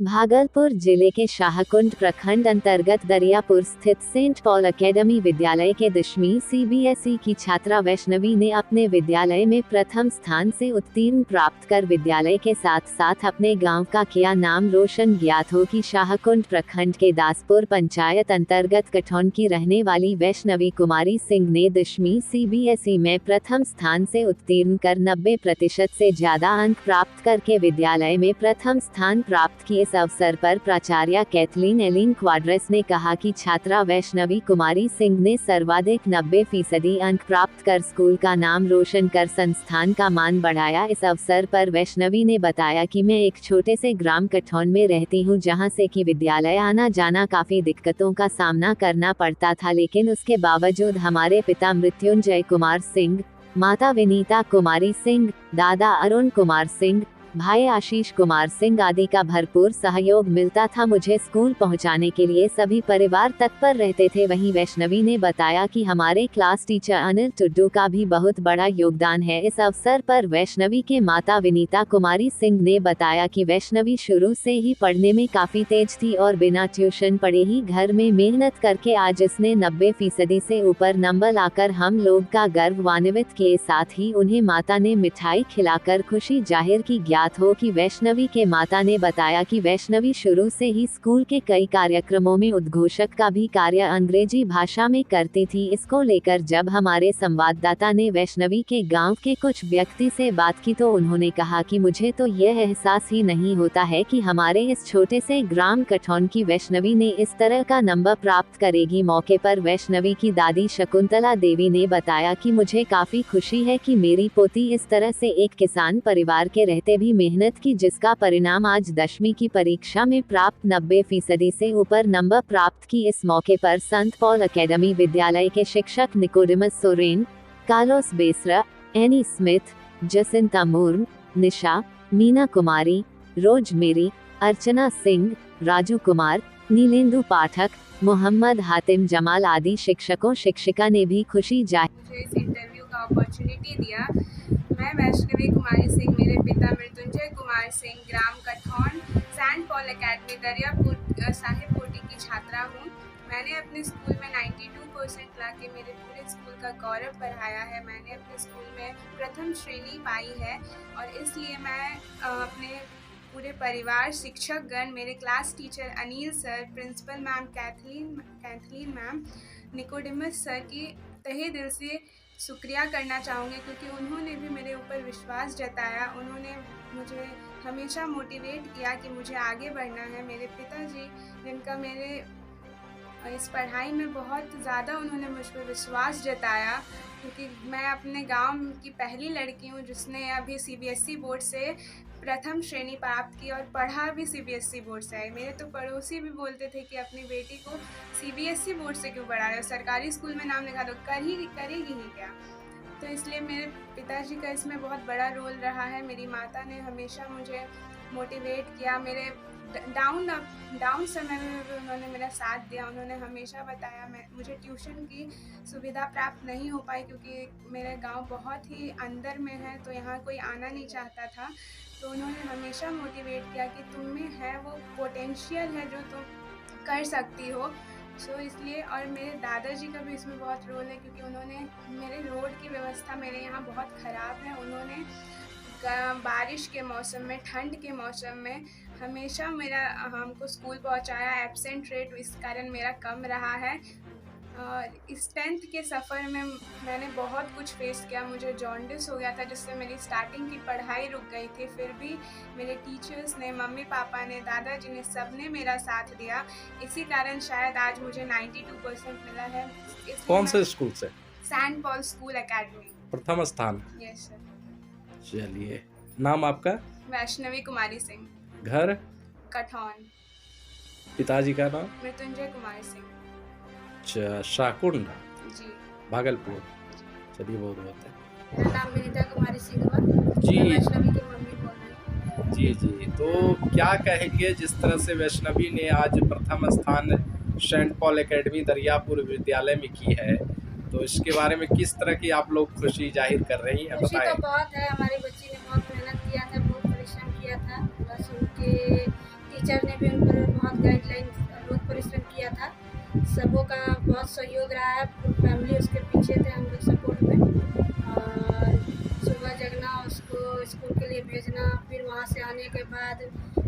भागलपुर जिले के शाहकुंड प्रखंड अंतर्गत दरियापुर स्थित सेंट पॉल एकेडमी विद्यालय के 10वीं सीबीएसई की छात्रा वैष्णवी ने अपने विद्यालय में प्रथम स्थान से उत्तीर्ण प्राप्त कर विद्यालय के साथ साथ अपने गांव का किया नाम रोशन। ज्ञात हो कि शाहकुंड प्रखंड के दासपुर पंचायत अंतर्गत कठौन की रहने वाली वैष्णवी कुमारी सिंह ने 10वीं सीबीएसई में प्रथम स्थान से उत्तीर्ण कर 90% से ज्यादा अंक प्राप्त करके विद्यालय में प्रथम स्थान प्राप्त किए। इस अवसर पर प्राचार्य कैथलीन एलिन क्वाड्रेस ने कहा कि छात्रा वैष्णवी कुमारी सिंह ने सर्वाधिक 90% अंक प्राप्त कर स्कूल का नाम रोशन कर संस्थान का मान बढ़ाया। इस अवसर पर वैष्णवी ने बताया कि मैं एक छोटे से ग्राम कठौन में रहती हूं, जहां से कि विद्यालय आना जाना काफी दिक्कतों का सामना करना पड़ता था, लेकिन उसके बावजूद हमारे पिता मृत्युंजय कुमार सिंह, माता विनीता कुमारी सिंह, दादा अरुण कुमार सिंह, भाई आशीष कुमार सिंह आदि का भरपूर सहयोग मिलता था। मुझे स्कूल पहुंचाने के लिए सभी परिवार तत्पर रहते थे। वहीं वैष्णवी ने बताया कि हमारे क्लास टीचर अनिल टुड्डू का भी बहुत बड़ा योगदान है। इस अवसर पर वैष्णवी के माता विनीता कुमारी सिंह ने बताया कि वैष्णवी शुरू से ही पढ़ने में काफी तेज थी और बिना ट्यूशन पढ़े ही घर में मेहनत करके आज इसने 90% से ऊपर नंबर लाकर हम लोग का गौरवान्वित किए। साथ ही उन्हें माता ने मिठाई खिलाकर खुशी जाहिर की। ज्ञात हो कि वैष्णवी के माता ने बताया कि वैष्णवी शुरू से ही स्कूल के कई कार्यक्रमों में उद्घोषक का भी कार्य अंग्रेजी भाषा में करती थी। इसको लेकर जब हमारे संवाददाता ने वैष्णवी के गांव के कुछ व्यक्ति से बात की तो उन्होंने कहा कि मुझे तो यह एहसास ही नहीं होता है कि हमारे इस छोटे से ग्राम कठौन की वैष्णवी ने इस तरह का नंबर प्राप्त करेगी। मौके पर वैष्णवी की दादी शकुंतला देवी ने बताया कि मुझे काफी खुशी है कि मेरी पोती इस तरह से एक किसान परिवार के रहते भी मेहनत की, जिसका परिणाम आज 10वीं की परीक्षा में प्राप्त 90% से ऊपर नंबर प्राप्त की। इस मौके पर संत पॉल एकेडमी विद्यालय के शिक्षक Nicodemus Soren, Carlos Besra, Annie Smith, Jacinta Murmu, Nisha, Meena Kumari, Rose Mary, Archana Singh, Raju Kumar, Nilendu पाठक, मोहम्मद हातिम जमाल आदि शिक्षकों शिक्षिका ने भी खुशी जाहिर इस इंटरव्यू का अपॉर्चुनिटी दिया। मैं वैष्णवी कुमारी सिंह, मेरे पिता मृत्युंजय कुमार सिंह, ग्राम Kathaun, saint Paul academy Dariyapur Sahib Koti की छात्रा हूँ। मैंने अपने स्कूल में 92% ला के मेरे पूरे स्कूल का गौरव बढ़ाया है। मैंने अपने स्कूल में प्रथम श्रेणी पाई है और इसलिए मैं अपने पूरे परिवार, शिक्षकगण, मेरे class teacher Anil sir, principal ma'am Kathleen ma'am, Nicodemus sir की तहे दिल से शुक्रिया करना चाहूँगी, क्योंकि उन्होंने भी मेरे ऊपर विश्वास जताया। उन्होंने मुझे हमेशा मोटिवेट किया कि मुझे आगे बढ़ना है। मेरे पिताजी, जिनका मेरे इस पढ़ाई में बहुत ज़्यादा उन्होंने मुझ पर विश्वास जताया, क्योंकि मैं अपने गांव की पहली लड़की हूं जिसने अभी सीबीएसई बोर्ड से प्रथम श्रेणी प्राप्त की और पढ़ा भी सीबीएसई बोर्ड से है। मेरे तो पड़ोसी भी बोलते थे कि अपनी बेटी को सीबीएसई बोर्ड से क्यों पढ़ा रहे हो, सरकारी स्कूल में नाम लिखा दो, करेगी ही क्या। तो इसलिए मेरे पिताजी का इसमें बहुत बड़ा रोल रहा है। मेरी माता ने हमेशा मुझे मोटिवेट किया। मेरे डाउन समय में भी उन्होंने मेरा साथ दिया। उन्होंने हमेशा बताया, मुझे ट्यूशन की सुविधा प्राप्त नहीं हो पाई क्योंकि मेरा गांव बहुत ही अंदर में है, तो यहाँ कोई आना नहीं चाहता था। तो उन्होंने हमेशा मोटिवेट किया कि तुम में है वो पोटेंशियल है जो तुम कर सकती हो। सो इसलिए, और मेरे दादाजी का भी इसमें बहुत रोल है, क्योंकि उन्होंने मेरे रोड की व्यवस्था मेरे यहाँ बहुत ख़राब है। उन्होंने बारिश के मौसम में, ठंड के मौसम में हमेशा हमको स्कूल पहुँचाया। एब्सेंट रेट इस कारण मेरा कम रहा है। और इस 10th के सफ़र में मैंने बहुत कुछ फेस किया। मुझे जॉन्डिस हो गया था, जिससे मेरी स्टार्टिंग की पढ़ाई रुक गई थी। फिर भी मेरे टीचर्स ने, मम्मी पापा ने, दादाजी ने, सब ने मेरा साथ दिया। इसी कारण शायद आज मुझे 92% मिला है। कौन से स्कूल से? सेंट पॉल स्कूल एकेडमी, प्रथम स्थान। Yes sir. चलिए, नाम आपका? वैष्णवी कुमारी सिंह, घर? कठौन। पिताजी का नाम? मृत्युंजय कुमार सिंह, शाहकुंड, जी, भागलपुर। चलिए, बहुत बहुत है। मेरा नाम विनीता कुमारी सिंह जी। वैष्णवी की मम्मी बोल रही हूँ। जी, तो क्या कहेंगे जिस तरह से वैष्णवी ने आज प्रथम स्थान सेंट पॉल एकेडमी दरियापुर विद्यालय में की है, तो इसके बारे में किस तरह की आप लोग खुशी जाहिर कर रही हैं, खुशी बताएं। तो बहुत है, हमारी बच्ची ने बहुत मेहनत किया रहा है, फैमिली उसके पीछे थे, हम लोग सपोर्ट में। और सुबह जगना, उसको स्कूल के लिए भेजना, फिर वहाँ से आने के बाद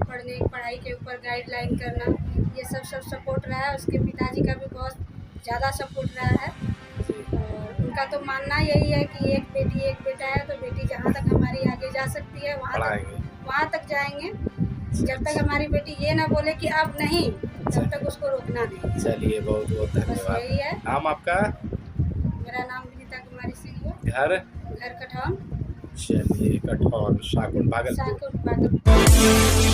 पढ़ाई के ऊपर गाइडलाइन करना, ये सब सपोर्ट रहा है। उसके पिताजी का भी बहुत ज़्यादा सपोर्ट रहा है। और उनका तो मानना यही है कि एक बेटी एक बेटा है, तो बेटी जहाँ तक हमारी आगे जा सकती है वहाँ तक जाएंगे। जब तक हमारी बेटी ये ना बोले कि अब नहीं, तब तक उसको रोकना नहीं। चलिए, बहुत बहुत बस धन्यवाद। यही है। नाम आपका? मेरा नाम विनीता कुमारी सिंह है। घर कठौन। चलिए, कठौन, शाहकुंड, भागलपुर। शाहकुंड, भागलपुर।